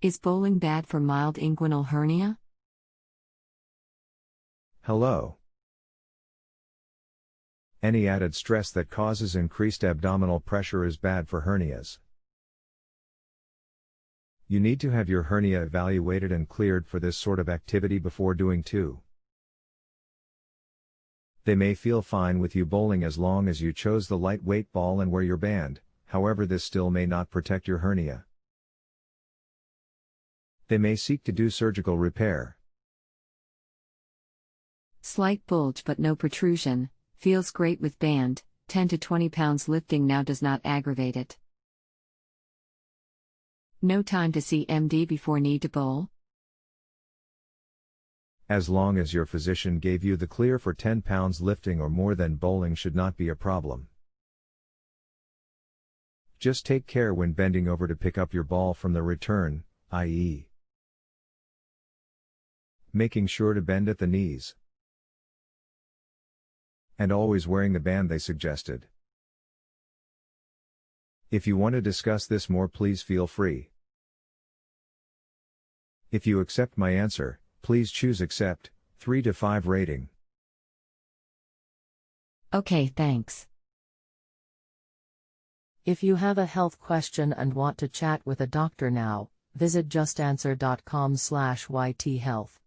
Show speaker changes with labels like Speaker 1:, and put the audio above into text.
Speaker 1: Is bowling bad for mild inguinal hernia?
Speaker 2: Hello. Any added stress that causes increased abdominal pressure is bad for hernias. You need to have your hernia evaluated and cleared for this sort of activity before doing too. They may feel fine with you bowling as long as you chose the lightweight ball and wear your band, however this still may not protect your hernia. They may seek to do surgical repair.
Speaker 1: Slight bulge but no protrusion, feels great with band, 10 to 20 pounds lifting now does not aggravate it. No time to see MD before need to bowl?
Speaker 2: As long as your physician gave you the clear for 10 pounds lifting or more, then bowling should not be a problem. Just take care when bending over to pick up your ball from the return, i.e., making sure to bend at the knees. And always wearing the band they suggested. If you want to discuss this more, please feel free. If you accept my answer, please choose accept, 3 to 5 rating.
Speaker 1: Okay, thanks.
Speaker 3: If you have a health question and want to chat with a doctor now, visit justanswer.com/ythealth.